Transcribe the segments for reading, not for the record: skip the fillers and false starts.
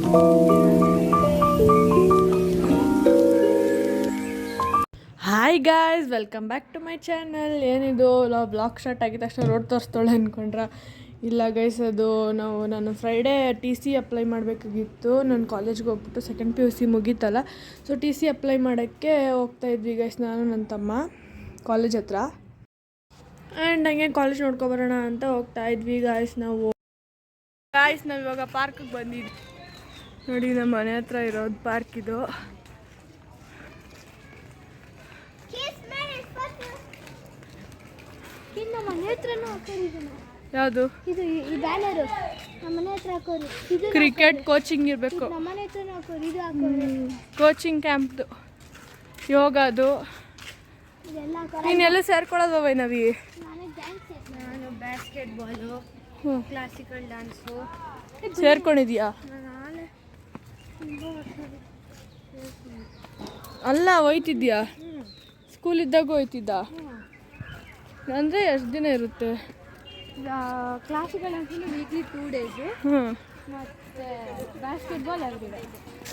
Hi guys, welcome back to my channel. ಏನಿದು blog start ಆಗಿದ ತಕ್ಷಣ ರೋಡ್ ತೋರಿಸ್ತೋಳೆ ಅಂದ್ಕೊಂಡ್ರೆ ಇಲ್ಲ ಗೈಸ್, ಅದು ನಾನು ಫ್ರೈಡೇ ಟಿ ಸಿ ಅಪ್ಲೈ ಮಾಡಬೇಕಾಗಿತ್ತು. ನಾನು ಕಾಲೇಜ್ಗೆ ಹೋಗ್ಬಿಟ್ಟು ಸೆಕೆಂಡ್ PUC ಮುಗೀತಲ್ಲ, ಸೊ ಟಿ ಸಿ ಅಪ್ಲೈ ಮಾಡೋಕ್ಕೆ ಹೋಗ್ತಾಯಿದ್ವಿ ಗೈಸ್, ನಾನು ನನ್ನ ತಮ್ಮ ಕಾಲೇಜ್ ಹತ್ರ. ಆ್ಯಂಡ್ ಹಂಗೆ ಕಾಲೇಜ್ ನೋಡ್ಕೊಬರೋಣ ಅಂತ ಹೋಗ್ತಾಯಿದ್ವಿ ಗಾಯ್ಸ್. ನಾವಿವಾಗ ಪಾರ್ಕಿಗೆ ಬಂದಿದ್ವಿ ನೋಡಿ. ನಮ್ಮ ಮನೆ ಹತ್ರ ಇರೋದು ಪಾರ್ಕ್ ಇದು. ಯಾವುದು ಇದು? ಈ ಬ್ಯಾನರ್ ನಮ್ಮ ಮನೆ ಹತ್ರ ಹಾಕೋರು. ಇದು ಕ್ರಿಕೆಟ್ ಕೋಚಿಂಗ್ ಇರಬೇಕು. ನಮ್ಮ ಮನೆ ಹತ್ರ ಹಾಕೋರು. ಇದು ಹಾಕೋರು ಕೋಚಿಂಗ್ ಕ್ಯಾಂಪ್ದು, ಯೋಗದು. ಇದೆಲ್ಲ ನೀನೆಲ್ಲ ಸೇರ್ಕೊಳ್ಳೋದು ವೈನವಿ? ನಾನು ಬ್ಯಾಸ್ಕೆಟ್ಬಾಲು, ಕ್ಲಾಸಿಕಲ್ ಡ್ಯಾನ್ಸು ಸೇರ್ಕೊಂಡಿದ್ಯಾ? ಅಲ್ಲ, ಹೋಯ್ತಿದ್ಯಾ? ಸ್ಕೂಲ್ ಇದ್ದಾಗ ಹೋಯ್ತಿದ್ದ ಅಂದರೆ ಎಷ್ಟು ದಿನ ಇರುತ್ತೆ? ಕ್ಲಾಸಿಕಲ್ ಡ್ಯಾನ್ಸ್ ವೀಕ್ಲಿ 2 days, ಮತ್ತು basketball everyday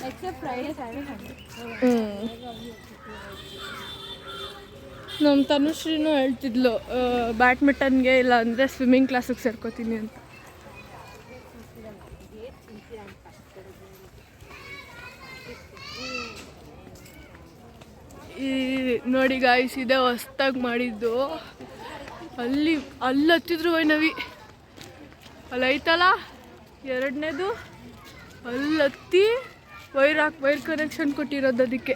except Friday Saturday Sunday. ನಮ್ಮ ತನುಶ್ರೀನೂ ಹೇಳ್ತಿದ್ಲು ಬ್ಯಾಡ್ಮಿಂಟನ್ಗೆ ಇಲ್ಲ ಅಂದರೆ ಸ್ವಿಮ್ಮಿಂಗ್ ಕ್ಲಾಸಿಗೆ ಸೇರ್ಕೋತೀನಿ ಅಂತ. ಈ ನೋಡಿ ಗಾಯ್ಸ್, ಇದೇ ಹೊಸ್ದಾಗಿ ಮಾಡಿದ್ದು. ಅಲ್ಲಿ ಹತ್ತಿದ್ರು ವೈನವಿ, ಅಲ್ಲಿ ಐತಲ್ಲ ಎರಡನೇದು, ಅಲ್ಲಿ ಹತ್ತಿ ವೈರ್ ಕನೆಕ್ಷನ್ ಕೊಟ್ಟಿರೋದು ಅದಕ್ಕೆ.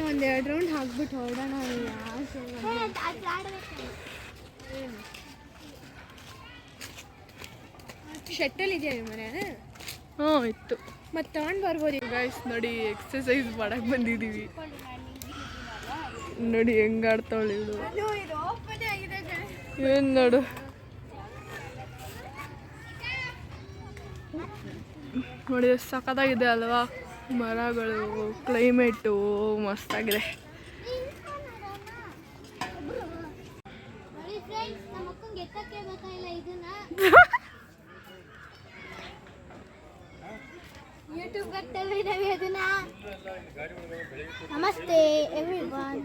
ಒಂದು 2 ರೌಂಡ್ ಹಾಕ್ಬಿಟ್ಟು ಹೊರಡೋಣ. ಶೆಟ್ಟಲ್ ಇದೆಯಾ ನಿಮ್ಮ ಮನೆ? ಹ್ಞೂ ಇತ್ತು, ಮತ್ತೆ ತಗೊಂಡು ಬರ್ಬೋದು. ಗೈಸ್ ನೋಡಿ, ಎಕ್ಸಸೈಸ್ ಮಾಡಕ್ಕೆ ಬಂದಿದ್ದೀವಿ. ನೋಡಿ ಹೆಂಗೆ ಆಡ್ತಾವಳು ಇವಳು. ಏನು ನೋಡು, ನೋಡಿ ಸಖತ್ತಾಗಿದೆ ಅಲ್ವಾ? ಮರಗಳು, ಕ್ಲೈಮೇಟು ಮಸ್ತಾಗಿದೆ. ನಮಸ್ತೆ ಎವ್ರಿವನ್.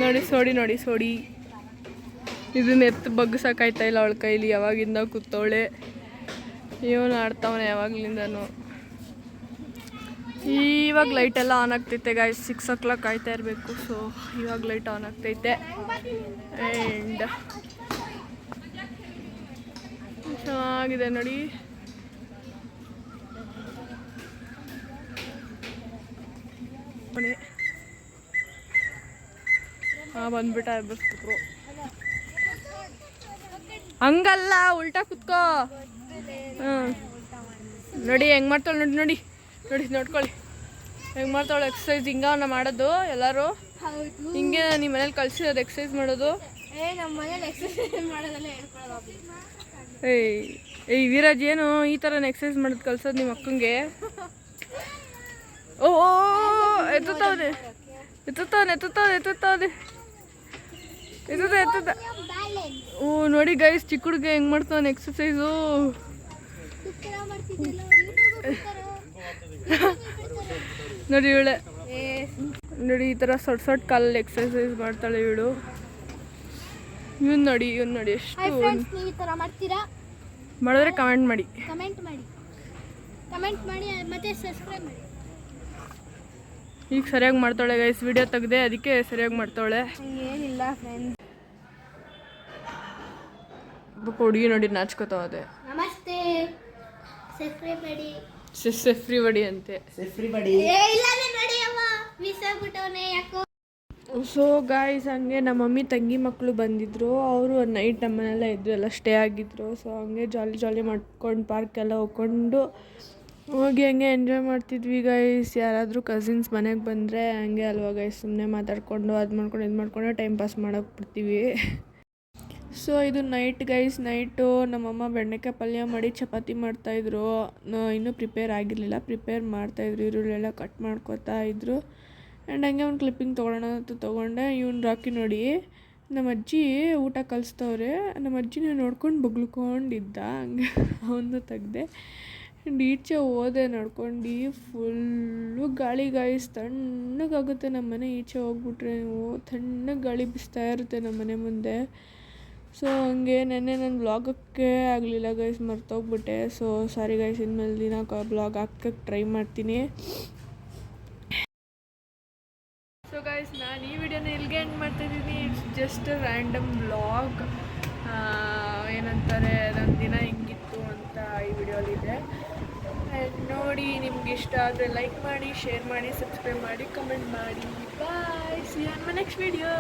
ನೋಡಿ ಸೋಡಿ ಇದನ್ನ ಎತ್ತು ಬಗ್ಗಿಸೋಕಾಯ್ತಾ ಇಲ್ಲ ಅವಳ ಕೈಲಿ. ಯಾವಾಗಿಂದ ಕೂತವಳೆ, ಇವನು ಆಡ್ತಾವನೆ ಯಾವಾಗ್ಲಿಂದನು. ಇವಾಗ ಲೈಟೆಲ್ಲ ಆನ್ ಆಗ್ತೈತೆ ಗಾಯ್ಸ್, 6 o'clock ಆಯ್ತಾ ಇರಬೇಕು. ಸೊ ಇವಾಗ ಲೈಟ್ ಆನ್ ಆಗ್ತೈತೆ. ಆ್ಯಂಡ್ ಚೆನ್ನಾಗಿದೆ ನೋಡಿ. ಬಂದ್ಬಿಟ್ಟ ಎಬ್ಬಿಸ್ಬಿಟ್ರು. ಹಂಗಲ್ಲ, ಉಲ್ಟಾ ಕುತ್ಕೋ. ನೋಡಿ ಹೆಂಗೆ ಮಾಡ್ತಾಳೆ, ನೋಡಿ ನೋಡ್ಕೊಳ್ಳಿ ಹೆಂಗೆ ಮಾಡ್ತಾಳೆ ಎಕ್ಸಸೈಸ್. ಹಿಂಗವನ್ನ ಮಾಡೋದು ಎಲ್ಲರೂ ಹಿಂಗೆ. ನಿಮ್ಮ ಮನೇಲಿ ಕಳ್ಸಿರೋದು ಎಕ್ಸಸೈಸ್ ಮಾಡೋದು? ನಮ್ಮ ಮನೇಲಿ ಎಕ್ಸಸೈಸ್ ಮಾಡೋದೆಲ್ಲ ಹೇಳ್ಕೊಳ್ಳೋದು. ಏಯ್ ವಿರಾಜ್, ಏನು ಈ ಥರ ಎಕ್ಸಸೈಸ್ ಮಾಡೋದು ಕಲ್ಸೋದು ನಿಮ್ಮ ಅಕ್ಕಂಗೆ? ಓ ಎತ್ತುತ್ತವನೆ. ಓ ನೋಡಿ ಗೈಸ್, ಚಿಕ್ಕ ಹುಡುಗ ಹೆಂಗೆ ಮಾಡ್ತಾನೆ ಎಕ್ಸಸೈಸು. ನೋಡಿ ಇವಳೆ, ನೋಡಿ ಈ ಥರ ಸೊಟ್ಟ ಕಾಲಲ್ಲಿ ಎಕ್ಸಸೈಸ್ ಮಾಡ್ತಾಳೆ ಇವಳು. ಇವನ್ ನೋಡಿ ಎಷ್ಟು ಮಾಡಿದ್ರೆ ಕಮೆಂಟ್ ಮಾಡಿ ಮತ್ತೆ ಸಬ್ಸ್ಕ್ರೈಬ್ ಮಾಡಿ. ಈಗ ಸರಿಯಾಗಿ ಮಾಡ್ತಾಳೆ ಗೈಸ್, ವಿಡಿಯೋ ತೆಗ್ದೆ ಅದಕ್ಕೆ ಸರಿಯಾಗಿ ಮಾಡ್ತಾಳೆ. ಏನಿಲ್ಲ ಫ್ರೆಂಡ್ಸ್, ಹುಡುಗಿ ನೋಡಿ ನಾಚ್ಕೋತಾವದೆ. ನಮಸ್ತೆ, ಸಬ್ಸ್ಕ್ರೈಬ್ ಮಾಡಿ. ಸೆಫ್ರಿ ಬಡಿ ಅಂತೆ. ಸೊ ಗಾಯ್ಸ್, ಹಂಗೆ ನಮ್ಮ ಮಮ್ಮಿ ತಂಗಿ ಮಕ್ಕಳು ಬಂದಿದ್ರು. ಅವರು ನೈಟ್ ನಮ್ಮನೆಲ್ಲ ಇದ್ರು, ಎಲ್ಲ ಸ್ಟೇ ಆಗಿದ್ರು. ಸೊ ಹಂಗೆ ಜಾಲಿ ಮಾಡ್ಕೊಂಡು ಪಾರ್ಕೆಲ್ಲ ಹೋಗ್ಕೊಂಡು ಹೋಗಿ ಹಂಗೆ ಎಂಜಾಯ್ ಮಾಡ್ತಿದ್ವಿ ಗೈಸ್. ಯಾರಾದರೂ ಕಸಿನ್ಸ್ ಮನೆಗೆ ಬಂದರೆ ಹಂಗೆ ಅಲ್ವಾ ಗೈಸ್, ಸುಮ್ಮನೆ ಮಾತಾಡಿಕೊಂಡು ಅದು ಮಾಡ್ಕೊಂಡು ಇದು ಮಾಡ್ಕೊಂಡು ಟೈಮ್ ಪಾಸ್ ಮಾಡೋಕೆ ಬಿಡ್ತೀವಿ. ಸೊ ಇದು ನೈಟ್ ಗೈಸ್. ನೈಟು ನಮ್ಮಮ್ಮ ಬೆಂಡೆಕಾಯಿ ಪಲ್ಯ ಮಾಡಿ ಚಪಾತಿ ಮಾಡ್ತಾಯಿದ್ರು. ಇನ್ನೂ ಪ್ರಿಪೇರ್ ಆಗಿರಲಿಲ್ಲ, ಪ್ರಿಪೇರ್ ಮಾಡ್ತಾಯಿದ್ರು. ಈರುಳ್ಳೆಲ್ಲ ಕಟ್ ಮಾಡ್ಕೊತಾ ಇದ್ರು. ಆ್ಯಂಡ್ ಹಂಗೆ ಒಂದು ಕ್ಲಿಪ್ಪಿಂಗ್ ತೊಗೊಳ್ಳೋಣ ಅಂತ ತೊಗೊಂಡೆ. ಇವ್ನು ರಾಕಿ ನೋಡಿ ನಮ್ಮ ಅಜ್ಜಿ ಊಟ ಕಲಿಸ್ತವ್ರೆ, ನಮ್ಮ ಅಜ್ಜಿನ ನೋಡ್ಕೊಂಡು ಬೊಗ್ಳ್ಕೊಂಡಿದ್ದ, ಹಂಗೆ ಅವನ್ನ ತೆಗ್ದೆ. ಆ್ಯಂಡ್ ಈಚೆ ಹೋದೆ ನಡ್ಕೊಂಡು, ಫುಲ್ಲು ಗಾಳಿ ಗಾಯಿಸ್ ತಣ್ಣಗಾಗುತ್ತೆ ನಮ್ಮ ಮನೆ ಈಚೆ ಹೋಗ್ಬಿಟ್ರೆ. ನೀವು ತಣ್ಣಗೆ ಗಾಳಿ ಬೀಸ್ತಾ ಇರುತ್ತೆ ನಮ್ಮ ಮನೆ ಮುಂದೆ. ಸೊ ಹಂಗೆ ನೆನ್ನೆ ನಾನು ವ್ಲಾಗ್ ಹಾಕೋಕ್ಕೆ ಆಗಲಿಲ್ಲ ಗೈಸ್, ಮರ್ತೋಗ್ಬಿಟ್ಟೆ. ಸೊ ಸಾರಿ ಗೈಸ್, ಇನ್ಮೇಲೆ ದಿನ ಬ್ಲಾಗ್ ಹಾಕೋಕ್ಕೆ ಟ್ರೈ ಮಾಡ್ತೀನಿ. ಸೊ ಗೈಸ್, ನಾನು ಈ ವಿಡಿಯೋನ ಇಲ್ಲಿಗೆ ಎಂಡ್ ಮಾಡ್ತಾಯಿದ್ದೀನಿ. It's just random vlog. ಏನಂತಾರೆ, ನನ್ನ ದಿನ ಹೆಂಗಿತ್ತು ಅಂತ ಈ ವಿಡಿಯೋಲಿದೆ. ಆ್ಯಂಡ್ ನೋಡಿ, ನಿಮ್ಗೆ ಇಷ್ಟ ಆದರೆ ಲೈಕ್ ಮಾಡಿ, ಶೇರ್ ಮಾಡಿ, ಸಬ್ಸ್ಕ್ರೈಬ್ ಮಾಡಿ, ಕಮೆಂಟ್ ಮಾಡಿ. Bye, see you on my next video.